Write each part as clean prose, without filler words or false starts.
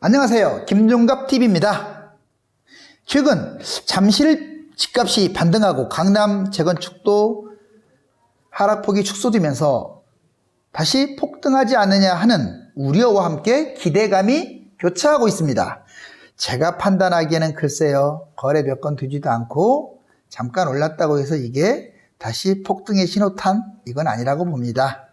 안녕하세요. 김종갑TV입니다. 최근 잠실 집값이 반등하고 강남 재건축도 하락폭이 축소되면서 다시 폭등하지 않느냐 하는 우려와 함께 기대감이 교차하고 있습니다. 제가 판단하기에는 글쎄요, 거래 몇 건 되지도 않고 잠깐 올랐다고 해서 이게 다시 폭등의 신호탄, 이건 아니라고 봅니다.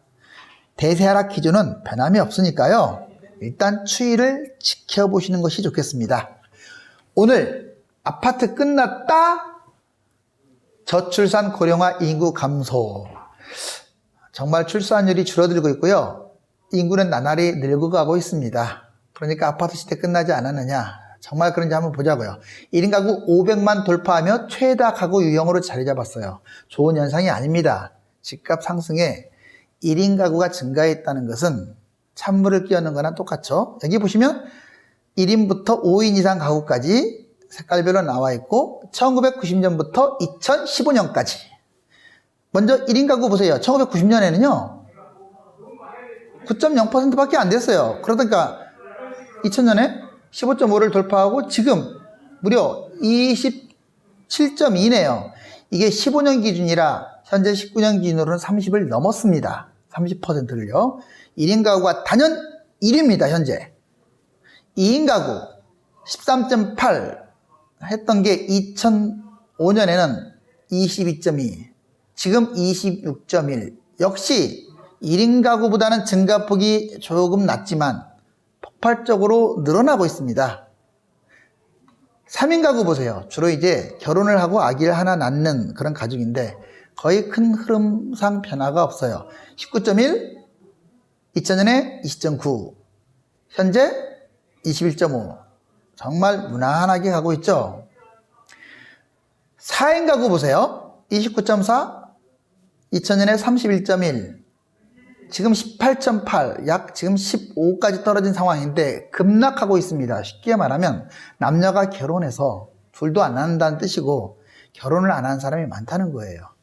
대세 하락 기준은 변함이 없으니까요, 일단 추이를 지켜보시는 것이 좋겠습니다. 오늘 아파트 끝났다, 저출산 고령화 인구 감소. 정말 출산율이 줄어들고 있고요, 인구는 나날이 늙어가고 있습니다. 그러니까 아파트 시대 끝나지 않았느냐, 정말 그런지 한번 보자고요. 1인 가구 500만 돌파하며 최다 가구 유형으로 자리 잡았어요. 좋은 현상이 아닙니다. 집값 상승에 1인 가구가 증가했다는 것은 찬물을 끼얹는 거나 똑같죠. 여기 보시면 1인부터 5인 이상 가구까지 색깔별로 나와 있고 1990년부터 2015년까지. 먼저 1인 가구 보세요. 1990년에는요 9.0%밖에 안 됐어요. 그러니까 2000년에 15.5를 돌파하고 지금 무려 27.2네요. 이게 15년 기준이라 현재 19년 기준으로는 30을 넘었습니다. 30%를요. 1인 가구가 단연 1위입니다. 현재 2인 가구 13.8 했던 게 2005년에는 22.2, 지금 26.1. 역시 1인 가구보다는 증가폭이 조금 낮지만 폭발적으로 늘어나고 있습니다. 3인 가구 보세요. 주로 이제 결혼을 하고 아기를 하나 낳는 그런 가족인데 거의 큰 흐름상 변화가 없어요. 19.1, 2000년에 20.9, 현재 21.5. 정말 무난하게 가고 있죠. 4인 가구 보세요. 29.4, 2000년에 31.1, 지금 18.8, 약 지금 15까지 떨어진 상황인데 급락하고 있습니다. 쉽게 말하면 남녀가 결혼해서 둘도 안 낳는다는 뜻이고 결혼을 안 한 사람이 많다는 거예요.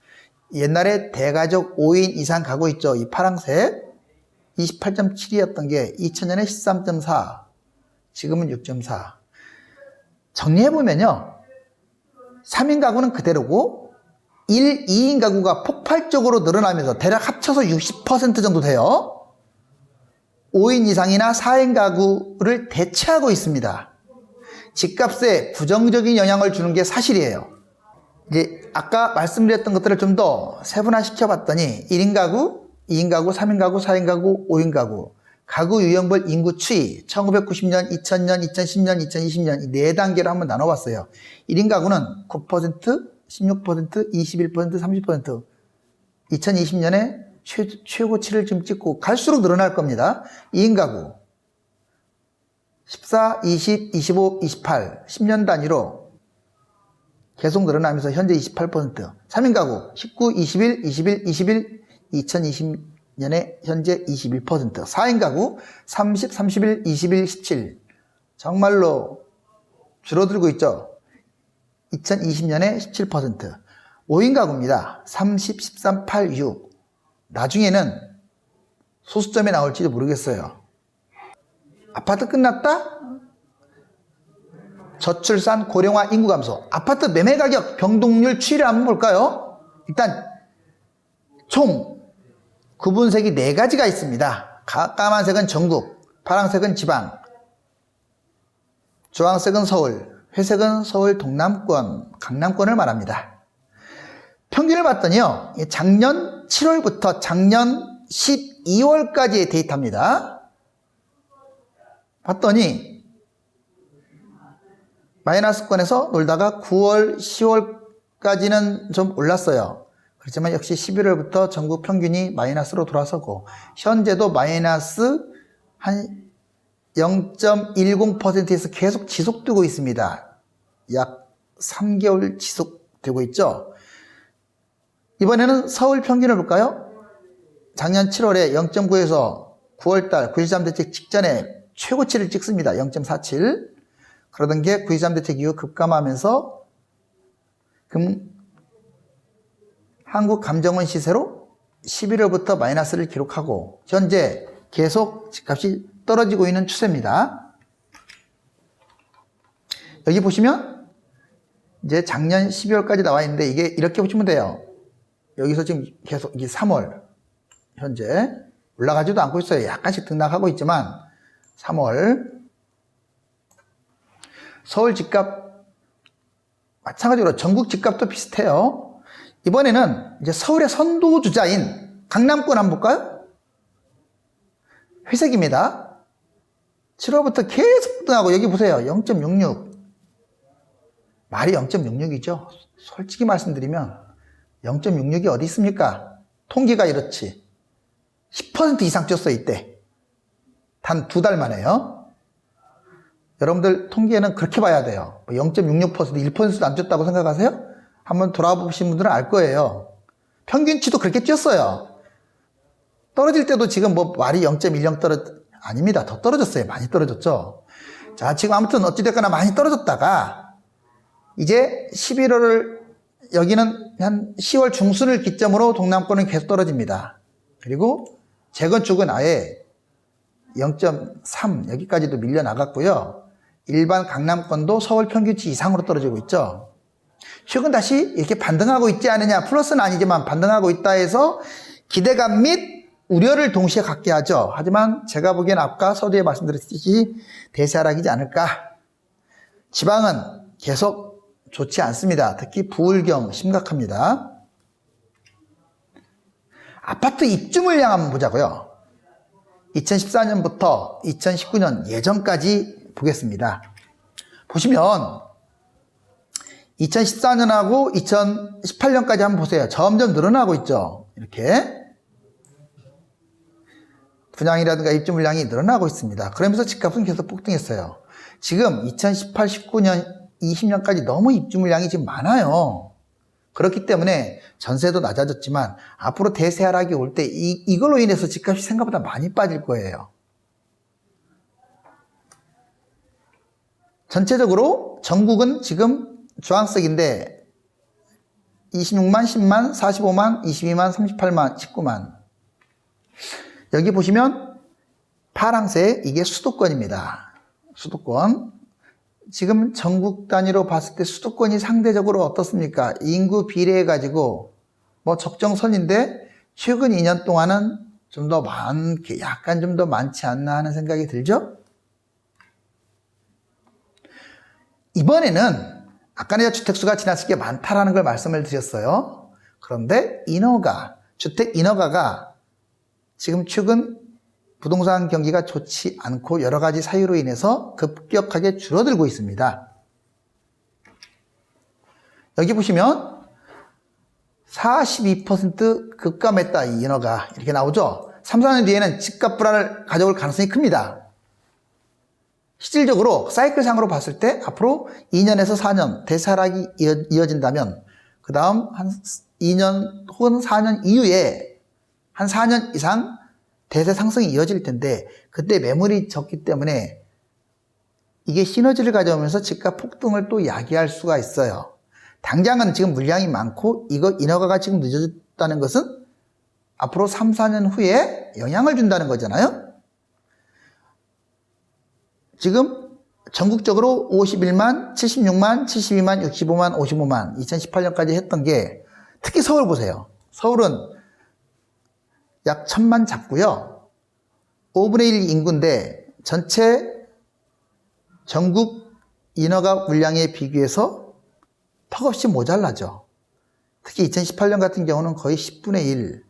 옛날에 대가족 5인 이상 가구 있죠. 이 파란색 28.7이었던 게 2000년에 13.4, 지금은 6.4. 정리해보면요, 3인 가구는 그대로고 1, 2인 가구가 폭발적으로 늘어나면서 대략 합쳐서 60% 정도 돼요. 5인 이상이나 4인 가구를 대체하고 있습니다. 집값에 부정적인 영향을 주는 게 사실이에요. 이제 아까 말씀드렸던 것들을 좀 더 세분화시켜 봤더니 1인 가구, 2인 가구, 3인 가구, 4인 가구, 5인 가구, 가구 유형별 인구 추이 1990년, 2000년, 2010년, 2020년 이 4단계로 한번 나눠봤어요. 1인 가구는 9%, 16%, 21%, 30%. 2020년에 최고치를 지금 찍고 갈수록 늘어날 겁니다. 2인 가구 14, 20, 25, 28, 10년 단위로 계속 늘어나면서 현재 28%. 3인 가구 19, 21, 21, 21, 2020년에 현재 21%. 4인 가구 30, 31, 21, 17. 정말로 줄어들고 있죠. 2020년에 17%. 5인 가구입니다. 30, 13, 8, 6. 나중에는 소수점에 나올지도 모르겠어요. 아파트 끝났다? 저출산 고령화 인구 감소. 아파트 매매 가격 변동률 추이를 한번 볼까요? 일단 총 구분색이 4가지가 있습니다. 까만색은 전국, 파란색은 지방, 주황색은 서울, 회색은 서울 동남권, 강남권을 말합니다. 평균을 봤더니요, 작년 7월부터 작년 12월까지의 데이터입니다. 봤더니 마이너스권에서 놀다가 9월, 10월까지는 좀 올랐어요. 그렇지만 역시 11월부터 전국 평균이 마이너스로 돌아서고 현재도 마이너스 한 0.10%에서 계속 지속되고 있습니다. 약 3개월 지속되고 있죠. 이번에는 서울 평균을 볼까요? 작년 7월에 0.9에서 9월달 9.13 대책 직전에 최고치를 찍습니다. 0.47. 그러던 게 9.23 대책 이후 급감하면서 한국감정원 시세로 11월부터 마이너스를 기록하고 현재 계속 집값이 떨어지고 있는 추세입니다. 여기 보시면 이제 작년 12월까지 나와 있는데 이게 이렇게 보시면 돼요. 여기서 지금 계속 이게 3월 현재 올라가지도 않고 있어요. 약간씩 등락하고 있지만 3월 서울 집값 마찬가지로 전국 집값도 비슷해요. 이번에는 이제 서울의 선도주자인 강남권 한번 볼까요? 회색입니다. 7월부터 계속 등하고 여기 보세요. 0.66 말이 0.66이죠. 솔직히 말씀드리면 0.66이 어디 있습니까? 통계가 이렇지. 10% 이상 쪘어요, 이때. 단 2달 만에요. 여러분들 통계는 그렇게 봐야 돼요. 0.66%, 1%도 안 쪘다고 생각하세요? 한번 돌아보신 분들은 알 거예요. 평균치도 그렇게 쪘어요. 떨어질 때도 지금 뭐 말이 0.10 아닙니다. 더 떨어졌어요. 많이 떨어졌죠. 자, 지금 아무튼 어찌됐거나 많이 떨어졌다가 이제 11월을 여기는 한 10월 중순을 기점으로 동남권은 계속 떨어집니다. 그리고 재건축은 아예 0.3 여기까지도 밀려나갔고요. 일반 강남권도 서울 평균치 이상으로 떨어지고 있죠. 최근 다시 이렇게 반등하고 있지 않느냐, 플러스는 아니지만 반등하고 있다 해서 기대감 및 우려를 동시에 갖게 하죠. 하지만 제가 보기엔 아까 서두에 말씀드렸듯이 대세 하락이지 않을까. 지방은 계속 좋지 않습니다. 특히 부울경 심각합니다. 아파트 입주 물량 한번 보자고요. 2014년부터 2019년 예전까지 보겠습니다. 보시면 2014년하고 2018년까지 한번 보세요. 점점 늘어나고 있죠. 이렇게 분양이라든가 입주 물량이 늘어나고 있습니다. 그러면서 집값은 계속 폭등했어요. 지금 2018, 19년, 20년까지 너무 입주 물량이 지금 많아요. 그렇기 때문에 전세도 낮아졌지만 앞으로 대세 하락이 올 때 이걸로 인해서 집값이 생각보다 많이 빠질 거예요. 전체적으로 전국은 지금 주황색인데 26만, 10만, 45만, 22만, 38만, 19만. 여기 보시면 파랑색 이게 수도권입니다. 수도권. 지금 전국 단위로 봤을 때 수도권이 상대적으로 어떻습니까? 인구 비례해 가지고 뭐 적정선인데 최근 2년 동안은 좀 더 많게 약간 좀 더 많지 않나 하는 생각이 들죠? 이번에는 아까 내가 주택수가 지나치게 많다라는 걸 말씀을 드렸어요. 그런데 주택 인허가가 지금 최근 부동산 경기가 좋지 않고 여러 가지 사유로 인해서 급격하게 줄어들고 있습니다. 여기 보시면 42% 급감했다, 이 인허가 이렇게 나오죠. 3, 4년 뒤에는 집값 불안을 가져올 가능성이 큽니다. 실질적으로 사이클상으로 봤을 때 앞으로 2년에서 4년 대사락이 이어진다면 그 다음 한 2년 혹은 4년 이후에 한 4년 이상 대세 상승이 이어질 텐데 그때 매물이 적기 때문에 이게 시너지를 가져오면서 집값 폭등을 또 야기할 수가 있어요. 당장은 지금 물량이 많고 이거 인허가가 지금 늦어졌다는 것은 앞으로 3, 4년 후에 영향을 준다는 거잖아요. 지금 전국적으로 51만, 76만, 72만, 65만, 55만 2018년까지 했던 게 특히 서울 보세요. 서울은 약 1000만 잡고요. 5분의 1 인구인데 전체 전국 인허가 물량에 비교해서 턱없이 모자라죠. 특히 2018년 같은 경우는 거의 10분의 1.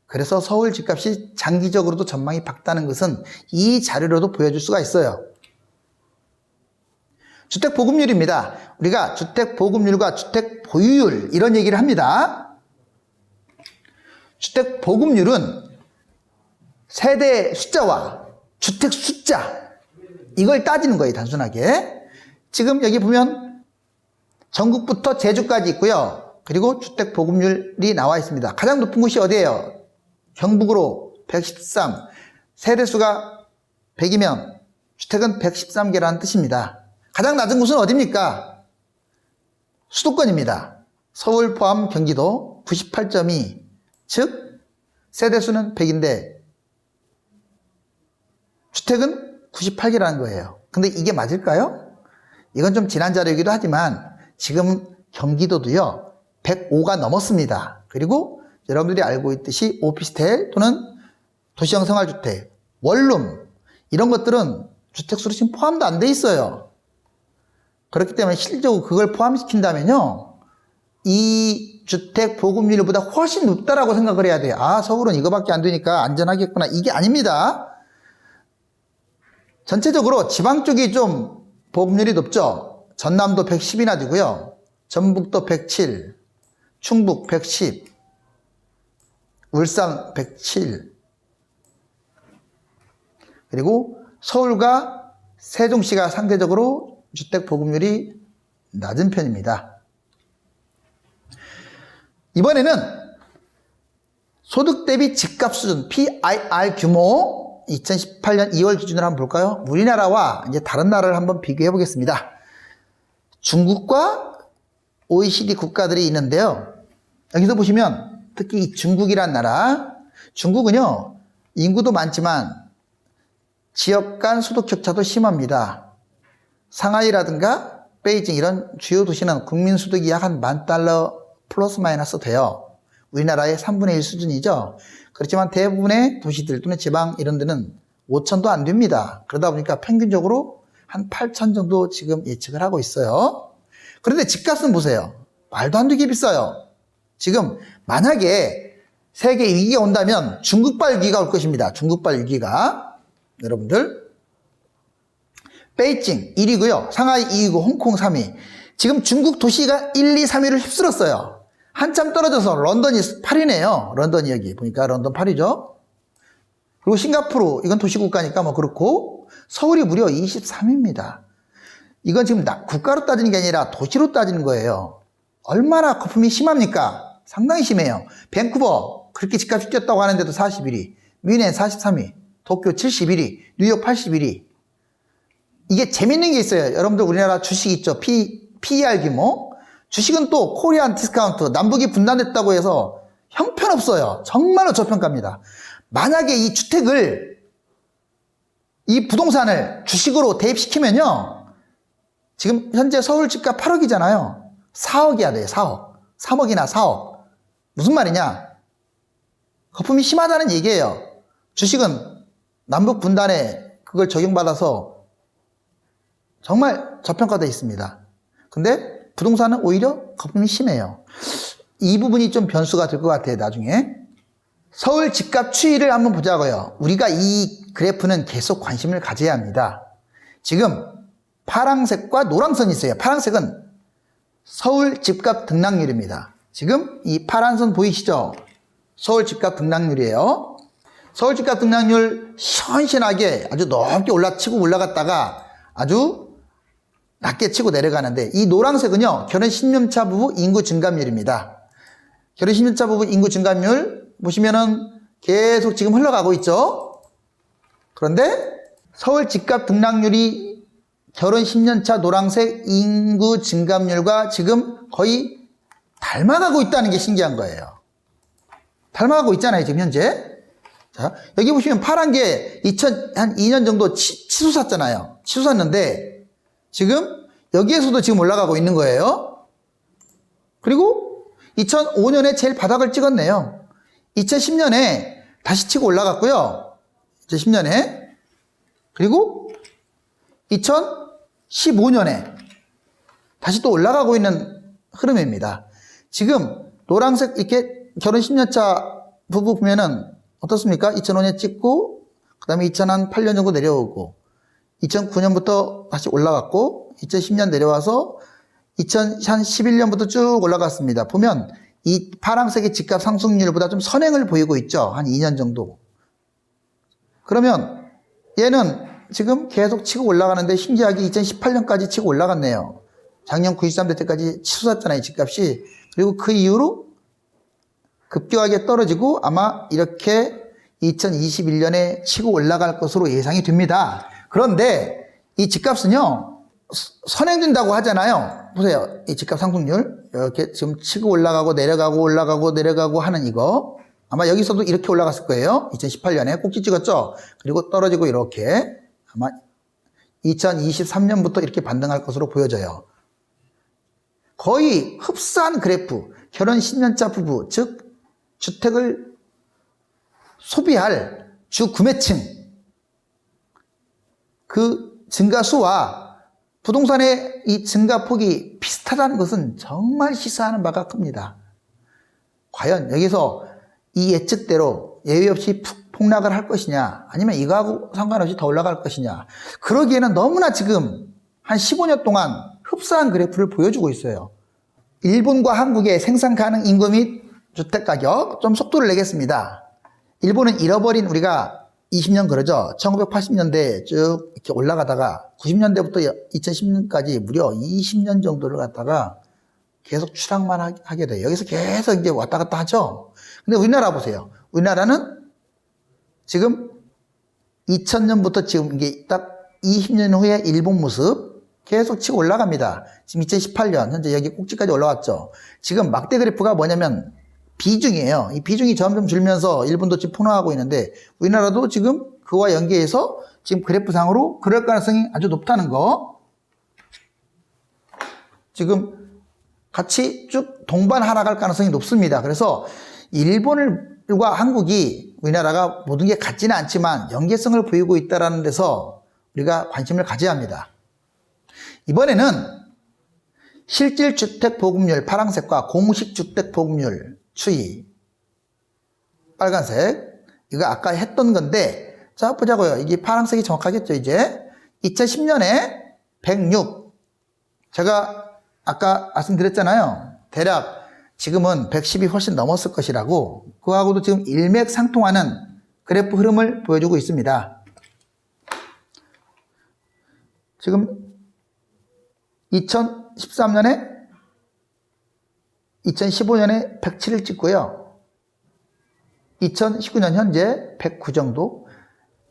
그래서 서울 집값이 장기적으로도 전망이 밝다는 것은 이 자료로도 보여줄 수가 있어요. 주택 보급률입니다. 우리가 주택 보급률과 주택 보유율 이런 얘기를 합니다. 주택 보급률은 세대 숫자와 주택 숫자 이걸 따지는 거예요, 단순하게. 지금 여기 보면 전국부터 제주까지 있고요. 그리고 주택 보급률이 나와 있습니다. 가장 높은 곳이 어디예요? 경북으로 113. 세대수가 100이면 주택은 113개라는 뜻입니다. 가장 낮은 곳은 어디입니까? 수도권입니다. 서울 포함 경기도 98.2. 즉 세대수는 100인데 주택은 98개라는 거예요. 근데 이게 맞을까요? 이건 좀 지난 자료이기도 하지만 지금 경기도도요 105가 넘었습니다. 그리고 여러분들이 알고 있듯이 오피스텔 또는 도시형 생활주택, 원룸 이런 것들은 주택수로 지금 포함도 안 돼 있어요. 그렇기 때문에 실질적으로 그걸 포함시킨다면요 이 주택 보급률보다 훨씬 높다라고 생각을 해야 돼요. 아, 서울은 이거밖에 안 되니까 안전하겠구나. 이게 아닙니다. 전체적으로 지방 쪽이 좀 보급률이 높죠. 전남도 110이나 되고요. 전북도 107, 충북 110, 울산 107, 그리고 서울과 세종시가 상대적으로 주택 보급률이 낮은 편입니다. 이번에는 소득 대비 집값 수준 PIR 규모 2018년 2월 기준으로 한번 볼까요? 우리나라와 이제 다른 나라를 한번 비교해 보겠습니다. 중국과 OECD 국가들이 있는데요. 여기서 보시면 특히 이 중국이란 나라, 중국은요 인구도 많지만 지역 간 소득 격차도 심합니다. 상하이라든가 베이징 이런 주요 도시는 국민 소득이 약 한 $10,000 플러스 마이너스 돼요. 우리나라의 3분의 1 수준이죠. 그렇지만 대부분의 도시들 또는 지방 이런 데는 5,000도 안 됩니다. 그러다 보니까 평균적으로 한 8,000 정도 지금 예측을 하고 있어요. 그런데 집값은 보세요. 말도 안 되게 비싸요. 지금 만약에 세계 위기가 온다면 중국발 위기가 올 것입니다. 중국발 위기가. 여러분들 베이징 1위고요. 상하이 2위고 홍콩 3위. 지금 중국 도시가 1, 2, 3위를 휩쓸었어요. 한참 떨어져서 런던이 8위네요. 런던이 여기 보니까 런던 8위죠. 그리고 싱가포르 이건 도시국가니까 뭐 그렇고 서울이 무려 23위입니다. 이건 지금 국가로 따지는 게 아니라 도시로 따지는 거예요. 얼마나 거품이 심합니까? 상당히 심해요. 밴쿠버 그렇게 집값이 뛰었다고 하는데도 41위, 뮌헨 43위, 도쿄 71위, 뉴욕 81위. 이게 재밌는 게 있어요. 여러분들 우리나라 주식 있죠? PER 규모. 주식은 또 코리안 디스카운트, 남북이 분단됐다고 해서 형편없어요. 정말로 저평가입니다. 만약에 이 주택을, 이 부동산을 주식으로 대입시키면요. 지금 현재 서울 집값 8억이잖아요. 4억이야 돼요. 4억. 3억이나 4억. 무슨 말이냐? 거품이 심하다는 얘기예요. 주식은 남북 분단에 그걸 적용받아서 정말 저평가되어 있습니다. 근데 부동산은 오히려 거품이 심해요. 이 부분이 좀 변수가 될 것 같아요. 나중에. 서울 집값 추이를 한번 보자고요. 우리가 이 그래프는 계속 관심을 가져야 합니다. 지금 파란색과 노란선이 있어요. 파란색은 서울 집값 등락률입니다. 지금 이 파란 선 보이시죠? 서울 집값 등락률이에요. 서울 집값 등락률 시원시원하게 아주 높게 올라치고 올라갔다가 아주 낮게 치고 내려가는데 이 노란색은요 결혼 10년차 부부 인구 증감률입니다. 결혼 10년차 부부 인구 증감률 보시면은 계속 지금 흘러가고 있죠. 그런데 서울 집값 등락률이 결혼 10년차 노란색 인구 증감률과 지금 거의 닮아가고 있다는 게 신기한 거예요. 닮아가고 있잖아요 지금 현재. 자, 여기 보시면 파란 게 한 2년 정도 치솟았잖아요. 치솟았는데 지금 여기에서도 지금 올라가고 있는 거예요. 그리고 2005년에 제일 바닥을 찍었네요. 2010년에 다시 치고 올라갔고요. 2010년에. 그리고 2015년에 다시 또 올라가고 있는 흐름입니다. 지금 노란색 이렇게 결혼 10년차 부부 보면은 어떻습니까? 2005년 찍고 그 다음에 2008년 정도 내려오고 2009년부터 다시 올라갔고 2010년 내려와서 2011년부터 쭉 올라갔습니다. 보면 이 파란색의 집값 상승률보다 좀 선행을 보이고 있죠. 한 2년 정도. 그러면 얘는 지금 계속 치고 올라가는데 신기하게 2018년까지 치고 올라갔네요. 작년 93대 때까지 치솟았잖아요. 집값이. 그리고 그 이후로 급격하게 떨어지고 아마 이렇게 2021년에 치고 올라갈 것으로 예상이 됩니다. 그런데 이 집값은요 선행된다고 하잖아요. 보세요. 이 집값 상승률 이렇게 지금 치고 올라가고 내려가고 올라가고 내려가고 하는 이거 아마 여기서도 이렇게 올라갔을 거예요. 2018년에 꼭지 찍었죠. 그리고 떨어지고 이렇게 아마 2023년부터 이렇게 반등할 것으로 보여져요. 거의 흡사한 그래프, 결혼 10년차 부부, 즉 주택을 소비할 주 구매층, 그 증가수와 부동산의 이 증가폭이 비슷하다는 것은 정말 시사하는 바가 큽니다. 과연 여기서 이 예측대로 예외 없이 폭락을 할 것이냐, 아니면 이거하고 상관없이 더 올라갈 것이냐, 그러기에는 너무나 지금 한 15년 동안 흡사한 그래프를 보여주고 있어요. 일본과 한국의 생산 가능 인구 및 주택가격, 좀 속도를 내겠습니다. 일본은 잃어버린, 우리가 20년 그러죠. 1980년대 쭉 이렇게 올라가다가 90년대부터 2010년까지 무려 20년 정도를 갖다가 계속 추락만 하게 돼요. 여기서 계속 이제 왔다 갔다 하죠. 근데 우리나라 보세요. 우리나라는 지금 2000년부터 지금 이게 딱 20년 후에 일본 모습 계속 치고 올라갑니다. 지금 2018년 현재 여기 꼭지까지 올라왔죠. 지금 막대 그래프가 뭐냐면 비중이에요. 이 비중이 점점 줄면서 일본도 지금 폭락하고 있는데 우리나라도 지금 그와 연계해서 지금 그래프상으로 그럴 가능성이 아주 높다는 거. 지금 같이 쭉 동반 하락할 가능성이 높습니다. 그래서 일본과 한국이 우리나라가 모든 게 같지는 않지만 연계성을 보이고 있다는 데서 우리가 관심을 가져야 합니다. 이번에는 실질주택 보급률 파란색과 공식주택 보급률 추이 빨간색, 이거 아까 했던 건데, 자 보자고요. 이게 파란색이 정확하겠죠. 이제 2010년에 106, 제가 아까 말씀드렸잖아요. 대략 지금은 110이 훨씬 넘었을 것이라고. 그거하고도 지금 일맥상통하는 그래프 흐름을 보여주고 있습니다. 지금 2013년에 2015년에 107을 찍고요. 2019년 현재 109 정도.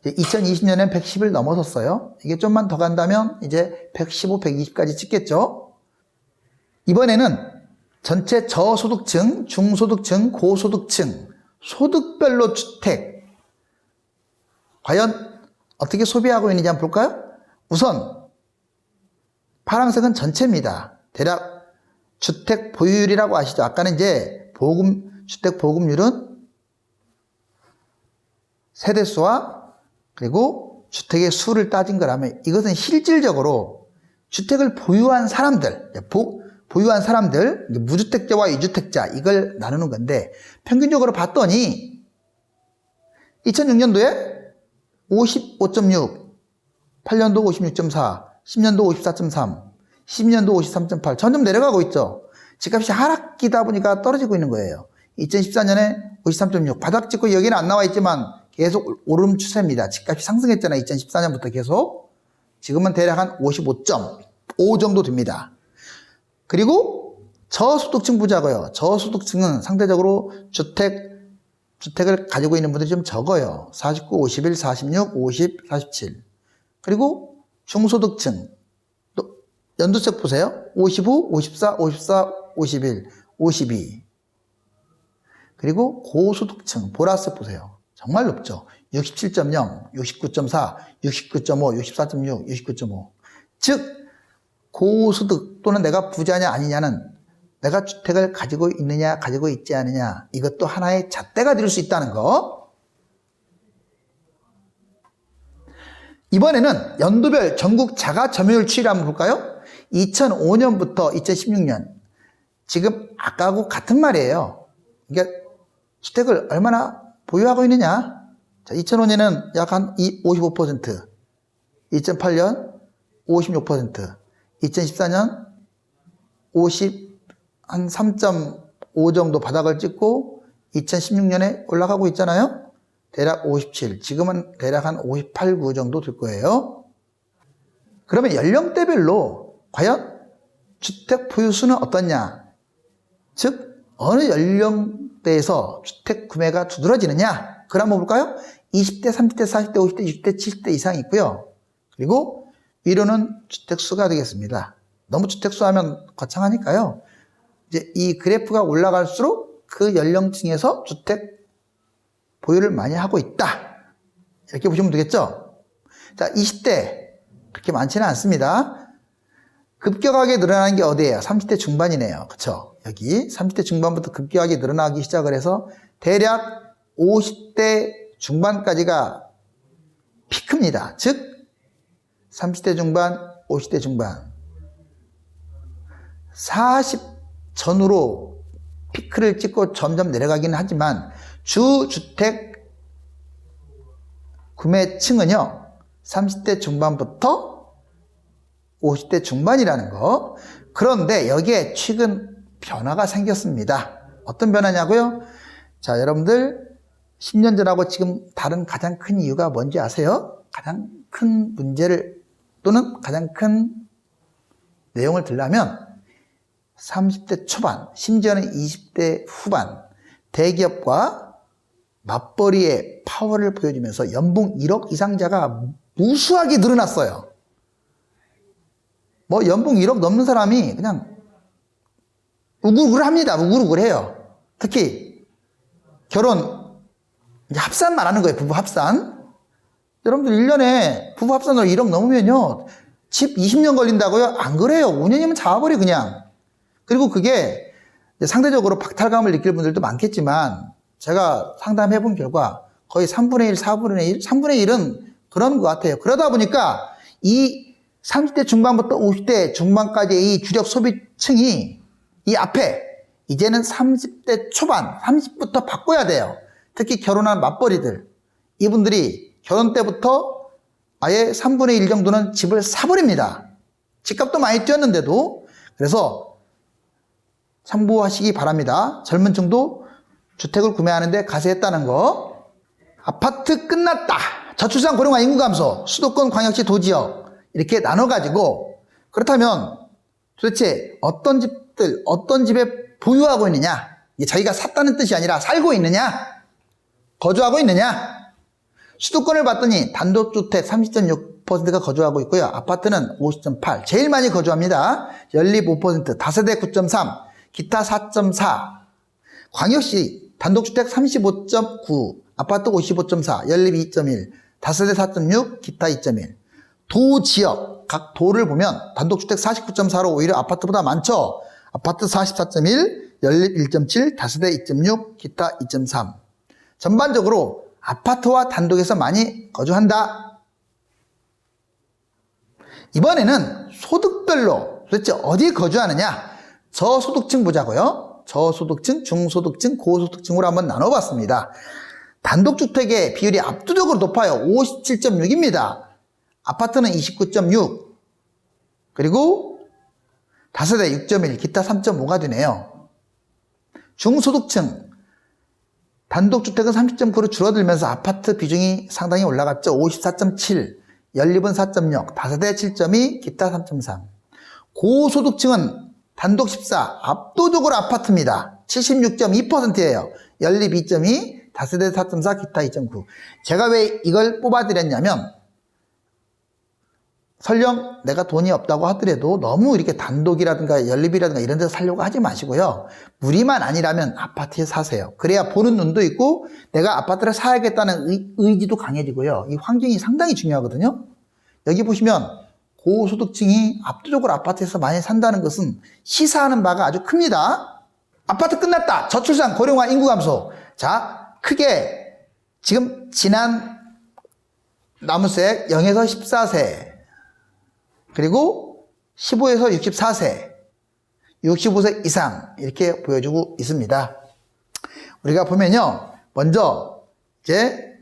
2020년엔 110을 넘어섰어요. 이게 좀만 더 간다면 이제 115, 120까지 찍겠죠. 이번에는 전체 저소득층, 중소득층, 고소득층, 소득별로 주택 과연 어떻게 소비하고 있는지 한번 볼까요? 우선 파란색은 전체입니다. 대략 주택 보유율이라고 아시죠? 아까는 이제 주택 보급률은 세대수와 그리고 주택의 수를 따진 거라면 이것은 실질적으로 주택을 보유한 사람들, 무주택자와 유주택자 이걸 나누는 건데 평균적으로 봤더니 2006년도에 55.6, 8년도 56.4, 10년도 54.3, 12년도 53.8 점점 내려가고 있죠. 집값이 하락기다 보니까 떨어지고 있는 거예요. 2014년에 53.6 바닥 찍고 여기는 안 나와 있지만 계속 오름 추세입니다. 집값이 상승했잖아요. 2014년부터 계속. 지금은 대략 한 55.5 정도 됩니다. 그리고 저소득층 보자고요. 저소득층은 상대적으로 주택을 가지고 있는 분들이 좀 적어요. 49, 51, 46, 50, 47. 그리고 중소득층 또 연두색 보세요. 55, 54, 54, 51, 52. 그리고 고소득층 보라색 보세요. 정말 높죠. 67.0, 69.4, 69.5, 64.6, 69.5. 즉 고소득 또는 내가 부자냐 아니냐는 내가 주택을 가지고 있느냐 가지고 있지 않느냐 이것도 하나의 잣대가 될 수 있다는 거. 이번에는 연도별 전국 자가 점유율 추이를 한번 볼까요? 2005년부터 2016년 지금 아까하고 같은 말이에요. 이게 주택을 얼마나 보유하고 있느냐. 자, 2005년은 약 한 55%, 2008년 56%, 2014년 한 3.5 정도 바닥을 찍고 2016년에 올라가고 있잖아요. 대략 57, 지금은 대략 한 58, 9 정도 될 거예요. 그러면 연령대별로 과연 주택 보유수는 어떻냐? 즉 어느 연령대에서 주택 구매가 두드러지느냐? 그걸 한번 볼까요? 20대, 30대, 40대, 50대, 60대, 70대 이상이 있고요. 그리고 위로는 주택수가 되겠습니다. 너무 주택수 하면 거창하니까요. 이제 이 그래프가 올라갈수록 그 연령층에서 주택 보유를 많이 하고 있다. 이렇게 보시면 되겠죠? 자, 20대 그렇게 많지는 않습니다. 급격하게 늘어나는 게 어디예요? 30대 중반이네요. 그쵸? 여기 30대 중반부터 급격하게 늘어나기 시작을 해서 대략 50대 중반까지가 피크입니다. 즉 30대 중반, 50대 중반 40 전후로 피크를 찍고 점점 내려가기는 하지만 주주택 구매층은요 30대 중반부터 50대 중반이라는 거. 그런데 여기에 최근 변화가 생겼습니다. 어떤 변화냐고요? 자, 여러분들 10년 전하고 지금 다른 가장 큰 이유가 뭔지 아세요? 가장 큰 문제를 또는 가장 큰 내용을 들라면 30대 초반, 심지어는 20대 후반 대기업과 맞벌이의 파워를 보여주면서 연봉 1억 이상자가 무수하게 늘어났어요. 뭐 연봉 1억 넘는 사람이 그냥 우글우글합니다. 우글우글해요. 특히 결혼 합산 말하는 거예요. 부부 합산. 여러분들 1년에 부부 합산으로 1억 넘으면요 집 20년 걸린다고요? 안 그래요. 5년이면 잡아버려 그냥. 그리고 그게 상대적으로 박탈감을 느낄 분들도 많겠지만 제가 상담해 본 결과 거의 3분의 1, 4분의 1, 3분의 1은 그런 것 같아요. 그러다 보니까 이 30대 중반부터 50대 중반까지의 이 주력 소비층이 이 앞에 이제는 30대 초반, 30부터 바꿔야 돼요. 특히 결혼한 맞벌이들. 이분들이 결혼 때부터 아예 3분의 1 정도는 집을 사버립니다. 집값도 많이 뛰었는데도. 그래서 참고하시기 바랍니다. 젊은 층도 주택을 구매하는데 가세했다는 거. 아파트 끝났다. 저출산 고령화 인구 감소, 수도권 광역시 도지역 이렇게 나눠가지고 그렇다면 도대체 어떤 집들, 어떤 집에 보유하고 있느냐? 이게 자기가 샀다는 뜻이 아니라 살고 있느냐? 거주하고 있느냐? 수도권을 봤더니 단독주택 30.6%가 거주하고 있고요. 아파트는 50.8%. 제일 많이 거주합니다. 연립 5%, 다세대 9.3%, 기타 4.4%. 광역시 단독주택 35.9%, 아파트 55.4%, 연립 2.1%, 다세대 4.6%, 기타 2.1%. 도 지역, 각 도를 보면 단독주택 49.4%로 오히려 아파트보다 많죠. 아파트 44.1%, 연립 1.7%, 다세대 2.6%, 기타 2.3%. 전반적으로 아파트와 단독에서 많이 거주한다. 이번에는 소득별로 도대체 어디 거주하느냐? 저소득층 보자고요. 저소득층, 중소득층, 고소득층으로 한번 나눠봤습니다. 단독주택의 비율이 압도적으로 높아요. 57.6입니다. 아파트는 29.6, 그리고 다세대 6.1, 기타 3.5가 되네요. 중소득층, 단독주택은 30.9로 줄어들면서 아파트 비중이 상당히 올라갔죠. 54.7, 연립은 4.6, 다세대 7.2, 기타 3.3. 고소득층은 단독 14, 압도적으로 아파트입니다. 76.2%예요. 연립 2.2, 다세대 4.4, 기타 2.9. 제가 왜 이걸 뽑아드렸냐면 설령 내가 돈이 없다고 하더라도 너무 이렇게 단독이라든가 연립이라든가 이런 데서 살려고 하지 마시고요. 무리만 아니라면 아파트에 사세요. 그래야 보는 눈도 있고 내가 아파트를 사야겠다는 의지도 강해지고요. 이 환경이 상당히 중요하거든요. 여기 보시면 고소득층이 압도적으로 아파트에서 많이 산다는 것은 시사하는 바가 아주 큽니다. 아파트 끝났다. 저출산, 고령화, 인구 감소. 자, 크게 지금 지난 나무색 0에서 14세 그리고 15에서 64세, 65세 이상 이렇게 보여주고 있습니다. 우리가 보면요. 먼저 이제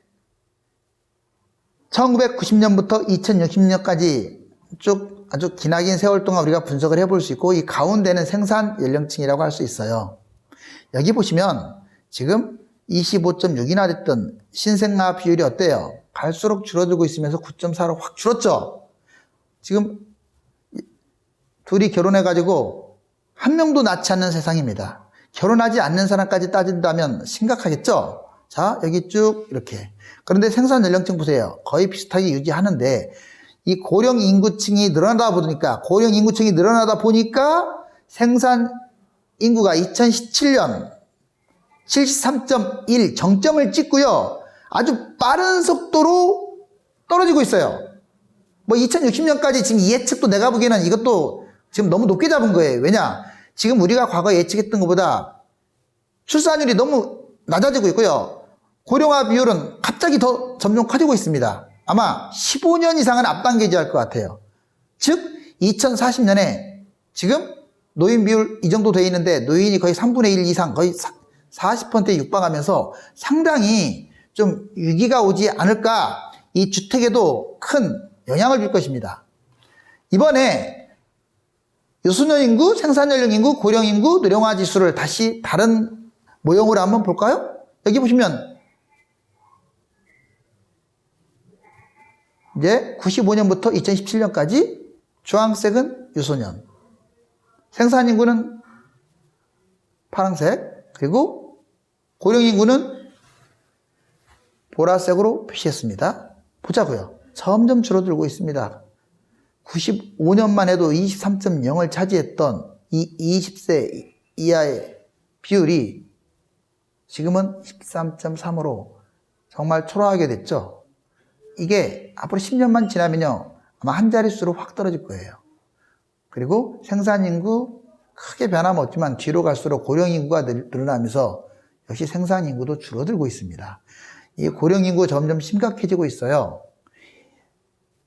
1990년부터 2060년까지 쭉 아주 기나긴 세월 동안 우리가 분석을 해볼 수 있고 이 가운데는 생산 연령층이라고 할 수 있어요. 여기 보시면 지금 25.6이나 됐던 신생아 비율이 어때요? 갈수록 줄어들고 있으면서 9.4로 확 줄었죠. 지금 둘이 결혼해가지고 한 명도 낳지 않는 세상입니다. 결혼하지 않는 사람까지 따진다면 심각하겠죠? 자, 여기 쭉 이렇게. 그런데 생산 연령층 보세요. 거의 비슷하게 유지하는데 이 고령 인구층이 늘어나다 보니까 생산 인구가 2017년 73.1 정점을 찍고요. 아주 빠른 속도로 떨어지고 있어요. 뭐 2060년까지 지금 이 예측도 내가 보기에는 이것도 지금 너무 높게 잡은 거예요. 왜냐? 지금 우리가 과거에 예측했던 것보다 출산율이 너무 낮아지고 있고요. 고령화 비율은 갑자기 더 점점 커지고 있습니다. 아마 15년 이상은 앞당겨져야 할 것 같아요. 즉 2040년에 지금 노인 비율 이 정도 돼 있는데 노인이 거의 3분의 1 이상 거의 40%에 육박하면서 상당히 좀 위기가 오지 않을까, 이 주택에도 큰 영향을 줄 것입니다. 이번에 유소년 인구, 생산연령 인구, 고령 인구, 노령화 지수를 다시 다른 모형으로 한번 볼까요? 여기 보시면 이제 95년부터 2017년까지 주황색은 유소년, 생산인구는 파란색, 그리고 고령인구는 보라색으로 표시했습니다. 보자고요. 점점 줄어들고 있습니다. 95년만 해도 23.0을 차지했던 이 20세 이하의 비율이 지금은 13.3으로 정말 초라하게 됐죠. 이게 앞으로 10년만 지나면요, 아마 한 자릿수로 확 떨어질 거예요. 그리고 생산인구 크게 변함은 없지만 뒤로 갈수록 고령인구가 늘어나면서 역시 생산인구도 줄어들고 있습니다. 이 고령인구 점점 심각해지고 있어요.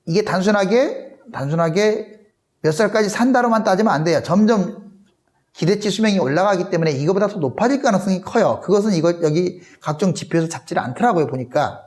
이게 단순하게 몇 살까지 산다로만 따지면 안 돼요. 점점 기대치 수명이 올라가기 때문에 이거보다 더 높아질 가능성이 커요. 그것은 여기 각종 지표에서 잡지를 않더라고요, 보니까.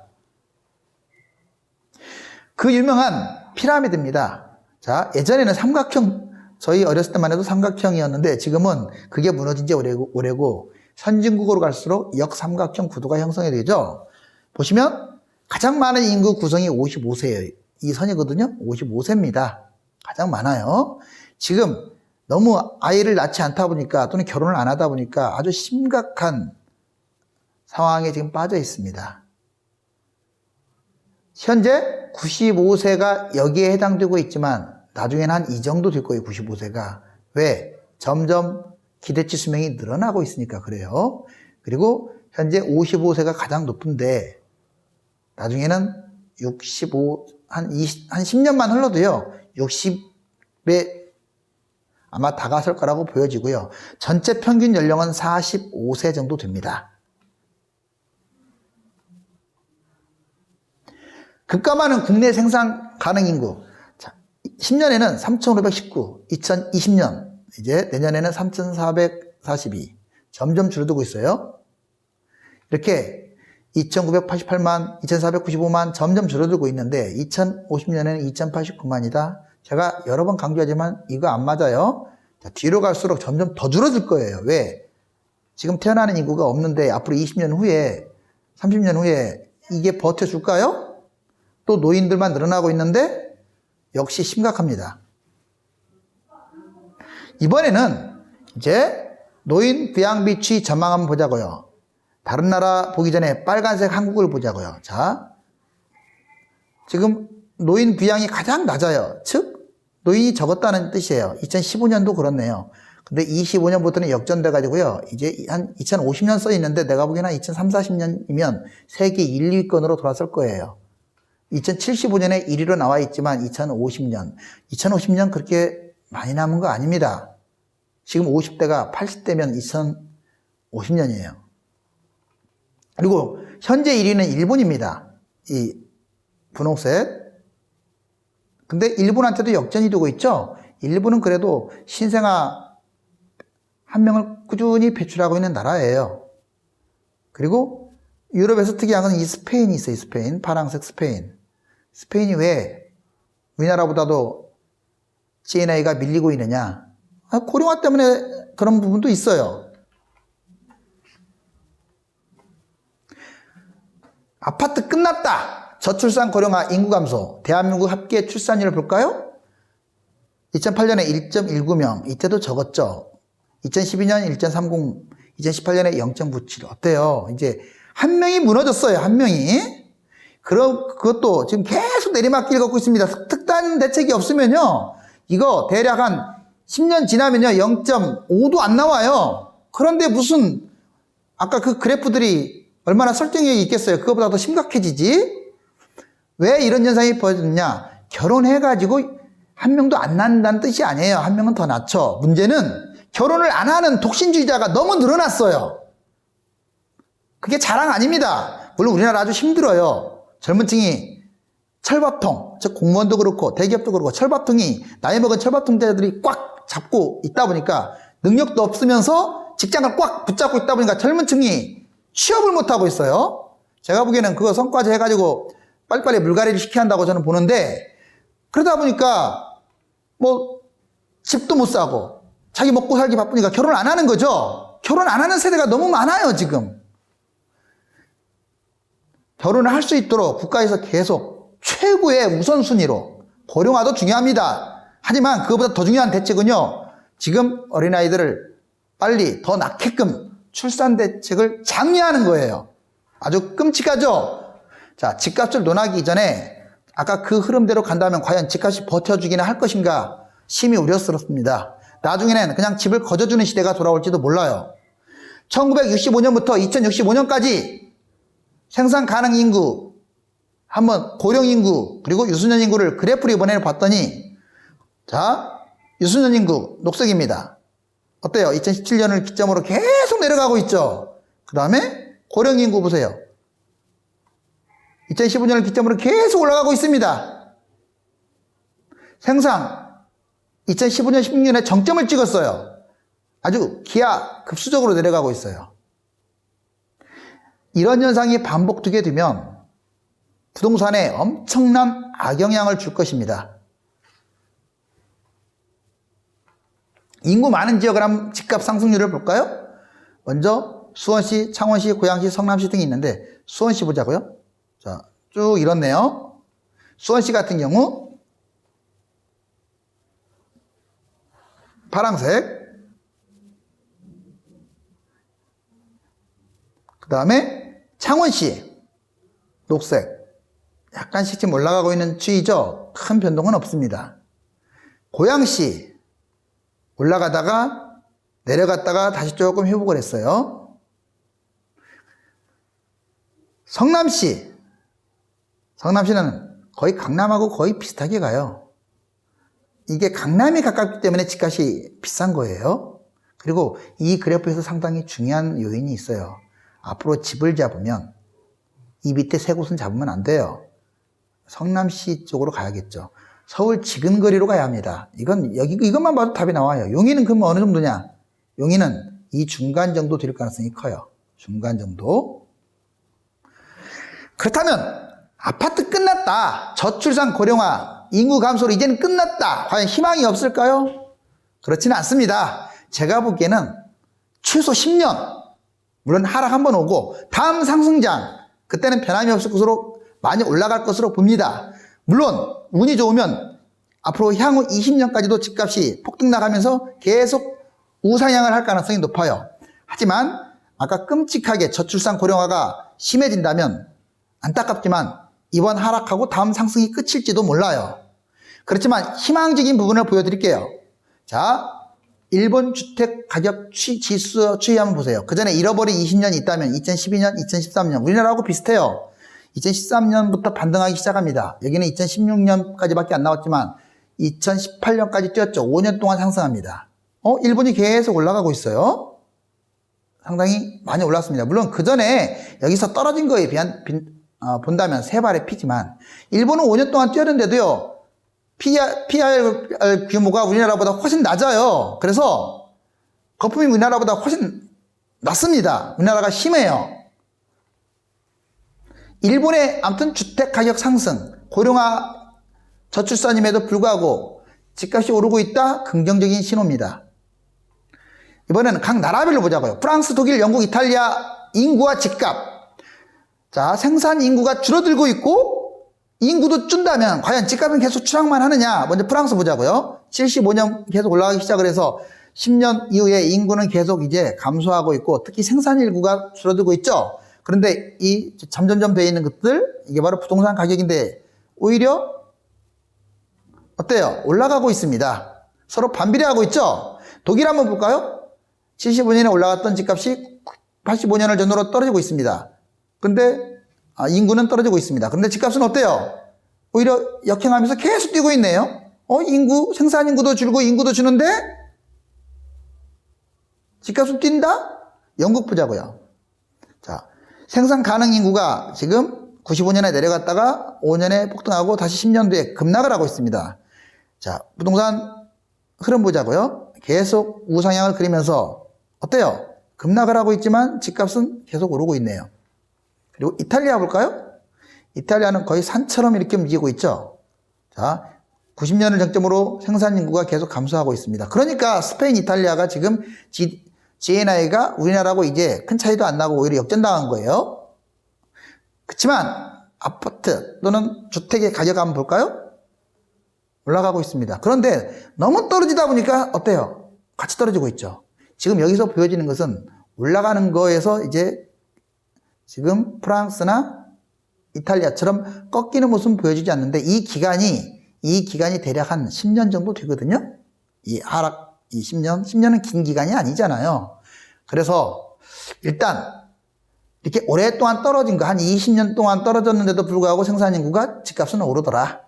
그 유명한 피라미드입니다. 자, 예전에는 삼각형, 저희 어렸을 때만 해도 삼각형이었는데 지금은 그게 무너진 지 오래고 선진국으로 갈수록 역삼각형 구도가 형성이 되죠. 보시면 가장 많은 인구 구성이 55세예요. 이 선이거든요. 55세입니다. 가장 많아요. 지금 너무 아이를 낳지 않다 보니까 또는 결혼을 안 하다 보니까 아주 심각한 상황에 지금 빠져 있습니다. 현재 95세가 여기에 해당되고 있지만 나중에는 한 이 정도 될 거예요. 95세가. 왜? 점점 기대치 수명이 늘어나고 있으니까 그래요. 그리고 현재 55세가 가장 높은데 나중에는 65, 한 10년만 흘러도요, 60에 아마 다가설 거라고 보여지고요. 전체 평균 연령은 45세 정도 됩니다. 급감하는 국내 생산 가능 인구. 자, 10년에는 3,519, 2020년, 이제 내년에는 3,442. 점점 줄어들고 있어요. 이렇게 2,988만, 2,495만 점점 줄어들고 있는데 2050년에는 2,089만이다. 제가 여러 번 강조하지만 이거 안 맞아요. 자, 뒤로 갈수록 점점 더 줄어들 거예요. 왜? 지금 태어나는 인구가 없는데 앞으로 20년 후에, 30년 후에 이게 버텨줄까요? 또 노인들만 늘어나고 있는데 역시 심각합니다. 이번에는 이제 노인 부양 비추 전망 한번 보자고요. 다른 나라 보기 전에 빨간색 한국을 보자고요. 자, 지금 노인 부양이 가장 낮아요. 즉 노인이 적었다는 뜻이에요. 2015년도 그렇네요. 근데 25년부터는 역전돼 가지고요, 이제 한 2050년 써 있는데 내가 보기에는 한 2030, 40년이면 세계 1, 2위권으로 돌아설 거예요. 2075년에 1위로 나와 있지만 2050년 그렇게 많이 남은 거 아닙니다. 지금 50대가 80대면 2050년이에요. 그리고 현재 1위는 일본입니다. 이 분홍색. 근데 일본한테도 역전이 되고 있죠. 일본은 그래도 신생아 한 명을 꾸준히 배출하고 있는 나라예요. 그리고 유럽에서 특이한 건 이 스페인이 있어요. 스페인. 파란색 스페인. 스페인이 왜 우리나라보다도 GNI가 밀리고 있느냐? 고령화 때문에 그런 부분도 있어요. 아파트 끝났다. 저출산 고령화 인구 감소. 대한민국 합계 출산율을 볼까요? 2008년에 1.19명. 이때도 적었죠. 2012년 1.30, 2018년에 0.97. 어때요? 이제 한 명이 무너졌어요. 한 명이. 그것도 지금 계속 내리막길 걷고 있습니다. 특단 대책이 없으면요, 이거 대략 한 10년 지나면요 0.5도 안 나와요. 그런데 무슨 아까 그 그래프들이 얼마나 설득력이 있겠어요. 그거보다 더 심각해지지. 왜 이런 현상이 벌어졌냐? 결혼해가지고 한 명도 안 낳는다는 뜻이 아니에요. 한 명은 더 낳죠. 문제는 결혼을 안 하는 독신주의자가 너무 늘어났어요. 그게 자랑 아닙니다. 물론 우리나라 아주 힘들어요. 젊은 층이 철밥통, 즉 공무원도 그렇고 대기업도 그렇고 철밥통이 나이 먹은 철밥통자들이 꽉 잡고 있다 보니까 능력도 없으면서 직장을 꽉 붙잡고 있다 보니까 젊은 층이 취업을 못하고 있어요. 제가 보기에는 그거 성과제 해가지고 빨리빨리 물갈이를 시켜야 한다고 저는 보는데, 그러다 보니까 뭐 집도 못 사고 자기 먹고 살기 바쁘니까 결혼 안 하는 거죠. 결혼 안 하는 세대가 너무 많아요. 지금 결혼을 할 수 있도록 국가에서 계속 최고의 우선순위로, 고령화도 중요합니다. 하지만 그것보다 더 중요한 대책은요, 지금 어린아이들을 빨리 더 낳게끔 출산 대책을 장려하는 거예요. 아주 끔찍하죠. 자, 집값을 논하기 이전에 아까 그 흐름대로 간다면 과연 집값이 버텨주기는 할 것인가 심히 우려스럽습니다. 나중에는 그냥 집을 거저주는 시대가 돌아올지도 몰라요. 1965년부터 2065년까지 생산 가능 인구, 한번 고령 인구, 그리고 유소년 인구를 그래프로 이번에 봤더니, 자, 유소년 인구 녹색입니다. 어때요? 2017년을 기점으로 계속 내려가고 있죠. 그 다음에 고령 인구 보세요. 2015년을 기점으로 계속 올라가고 있습니다. 생산 2015년, 16년에 정점을 찍었어요. 아주 기하급수적으로 내려가고 있어요. 이런 현상이 반복되게 되면 부동산에 엄청난 악영향을 줄 것입니다. 인구 많은 지역을 한번 집값 상승률을 볼까요? 먼저 수원시, 창원시, 고양시, 성남시 등이 있는데 수원시 보자고요. 자, 쭉 이렇네요. 수원시 같은 경우 파란색, 그 다음에 창원시 녹색, 약간씩 지금 올라가고 있는 추이죠. 큰 변동은 없습니다. 고양시 올라가다가 내려갔다가 다시 조금 회복을 했어요. 성남시는 거의 강남하고 거의 비슷하게 가요. 이게 강남에 가깝기 때문에 집값이 비싼 거예요. 그리고 이 그래프에서 상당히 중요한 요인이 있어요. 앞으로 집을 잡으면 이 밑에 세 곳은 잡으면 안 돼요. 성남시 쪽으로 가야겠죠. 서울 지근거리로 가야 합니다. 이것만 봐도 답이 나와요. 용인은 그럼 어느 정도냐? 용인은 이 중간 정도 될 가능성이 커요. 중간 정도. 그렇다면 아파트 끝났다, 저출산 고령화, 인구 감소로 이제는 끝났다, 과연 희망이 없을까요? 그렇지는 않습니다. 제가 보기에는 최소 10년, 물론 하락 한번 오고 다음 상승장, 그때는 변함이 없을 것으로 많이 올라갈 것으로 봅니다. 물론 운이 좋으면 앞으로 향후 20년까지도 집값이 폭등 나가면서 계속 우상향을 할 가능성이 높아요. 하지만 아까 끔찍하게 저출산 고령화가 심해진다면 안타깝지만 이번 하락하고 다음 상승이 끝일지도 몰라요. 그렇지만 희망적인 부분을 보여드릴게요. 자, 일본 주택 가격 지수 추이 한번 보세요. 그 전에 잃어버린 20년이 있다면 2012년, 2013년, 우리나라하고 비슷해요. 2013년부터 반등하기 시작합니다. 여기는 2016년까지밖에 안 나왔지만 2018년까지 뛰었죠. 5년 동안 상승합니다. 일본이 계속 올라가고 있어요. 상당히 많이 올랐습니다. 물론 그 전에 여기서 떨어진 거에 본다면 세 발의 피지만 일본은 5년 동안 뛰었는데도요, PER 규모가 우리나라보다 훨씬 낮아요. 그래서 거품이 우리나라보다 훨씬 낮습니다. 우리나라가 심해요. 일본의 아무튼 주택 가격 상승, 고령화, 저출산임에도 불구하고 집값이 오르고 있다, 긍정적인 신호입니다. 이번에는 각 나라별로 보자고요. 프랑스, 독일, 영국, 이탈리아 인구와 집값. 자, 생산 인구가 줄어들고 있고 인구도 준다면 과연 집값은 계속 추락만 하느냐. 먼저 프랑스 보자고요. 75년 계속 올라가기 시작을 해서 10년 이후에 인구는 계속 이제 감소하고 있고 특히 생산 인구가 줄어들고 있죠. 그런데 이 점점점 되어 있는 것들, 이게 바로 부동산 가격인데 오히려 어때요? 올라가고 있습니다. 서로 반비례하고 있죠. 독일 한번 볼까요? 75년에 올라갔던 집값이 85년을 전후로 떨어지고 있습니다. 근데 인구는 떨어지고 있습니다. 그런데 집값은 어때요? 오히려 역행하면서 계속 뛰고 있네요. 생산 인구도 줄고 인구도 주는데 집값은 뛴다? 영국 보자고요. 자, 생산 가능 인구가 지금 95년에 내려갔다가 5년에 폭등하고 다시 10년 뒤에 급락을 하고 있습니다. 자, 부동산 흐름 보자고요. 계속 우상향을 그리면서 어때요? 급락을 하고 있지만 집값은 계속 오르고 있네요. 그리고 이탈리아 볼까요? 이탈리아는 거의 산처럼 이렇게 움직이고 있죠. 자, 90년을 정점으로 생산 인구가 계속 감소하고 있습니다. 그러니까 스페인, 이탈리아가 지금 GNI가 우리나라하고 이제 큰 차이도 안 나고 오히려 역전당한 거예요. 그렇지만 아파트 또는 주택의 가격 한번 볼까요? 올라가고 있습니다. 그런데 너무 떨어지다 보니까 어때요? 같이 떨어지고 있죠. 지금 여기서 보여지는 것은 올라가는 거에서 이제 지금 프랑스나 이탈리아처럼 꺾이는 모습은 보여지지 않는데 이 기간이 대략 한 10년 정도 되거든요. 이 10년은 긴 기간이 아니잖아요. 그래서 일단 이렇게 오랫동안 떨어진 거, 한 20년 동안 떨어졌는데도 불구하고 생산인구가 집값은 오르더라.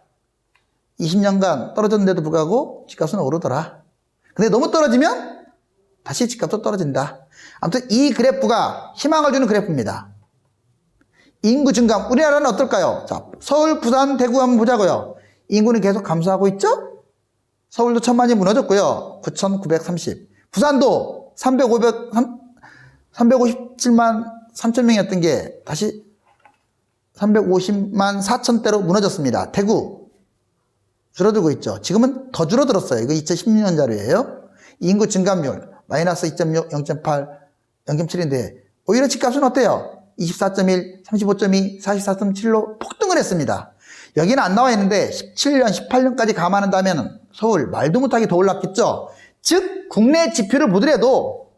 20년간 떨어졌는데도 불구하고 집값은 오르더라. 근데 너무 떨어지면 다시 집값도 떨어진다. 아무튼 이 그래프가 희망을 주는 그래프입니다. 인구 증가, 우리나라는 어떨까요? 자, 서울, 부산, 대구 한번 보자고요. 인구는 계속 감소하고 있죠? 서울도 1000만이 무너졌고요. 9,930. 부산도 357만 3천 명이었던 게 다시 350만 4천대로 무너졌습니다. 대구 줄어들고 있죠. 지금은 더 줄어들었어요. 이거 2016년 자료예요. 인구 증감률 마이너스 2.6, 0.8, 0.7인데 오히려 집값은 어때요? 24.1, 35.2, 44.7로 폭등을 했습니다. 여기는 안 나와 있는데 17년, 18년까지 감안한다면 서울 말도 못하게 더 올랐겠죠. 즉 국내 지표를 보더라도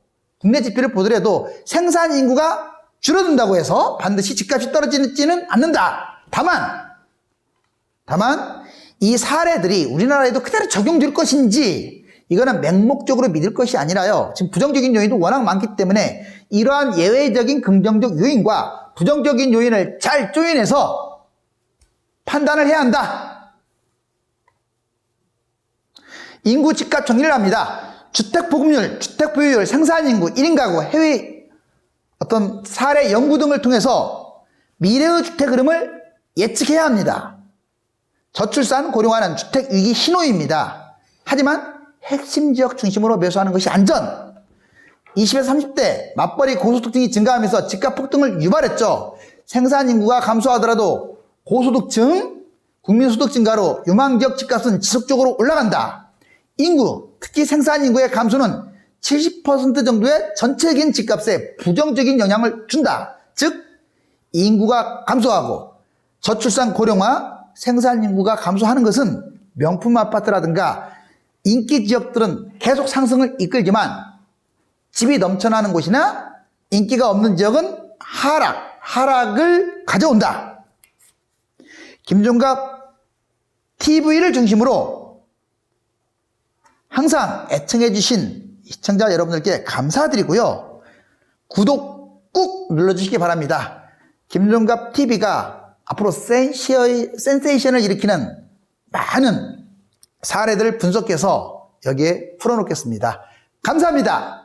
생산 인구가 줄어든다고 해서 반드시 집값이 떨어지지는 않는다. 다만 이 사례들이 우리나라에도 그대로 적용될 것인지 이거는 맹목적으로 믿을 것이 아니라요. 지금 부정적인 요인도 워낙 많기 때문에 이러한 예외적인 긍정적 요인과 부정적인 요인을 잘 조인해서 판단을 해야 한다. 인구 집값 정리를 합니다. 주택 보급률, 주택 보유율, 생산인구, 1인 가구, 해외 어떤 사례 연구 등을 통해서 미래의 주택 흐름을 예측해야 합니다. 저출산 고령화는 주택 위기 신호입니다. 하지만 핵심 지역 중심으로 매수하는 것이 안전. 20에서 30대 맞벌이 고소득 등이 증가하면서 집값 폭등을 유발했죠. 생산 인구가 감소하더라도 고소득층, 국민소득 증가로 유망 지역 집값은 지속적으로 올라간다. 인구, 특히 생산 인구의 감소는 70% 정도의 전체적인 집값에 부정적인 영향을 준다. 즉 인구가 감소하고 저출산 고령화, 생산 인구가 감소하는 것은 명품 아파트라든가 인기 지역들은 계속 상승을 이끌지만 집이 넘쳐나는 곳이나 인기가 없는 지역은 하락을 가져온다. 김종갑 TV를 중심으로 항상 애청해 주신 시청자 여러분들께 감사드리고요. 구독 꾹 눌러주시기 바랍니다. 김종갑 TV가 앞으로 센세이션을 일으키는 많은 사례들을 분석해서 여기에 풀어놓겠습니다. 감사합니다.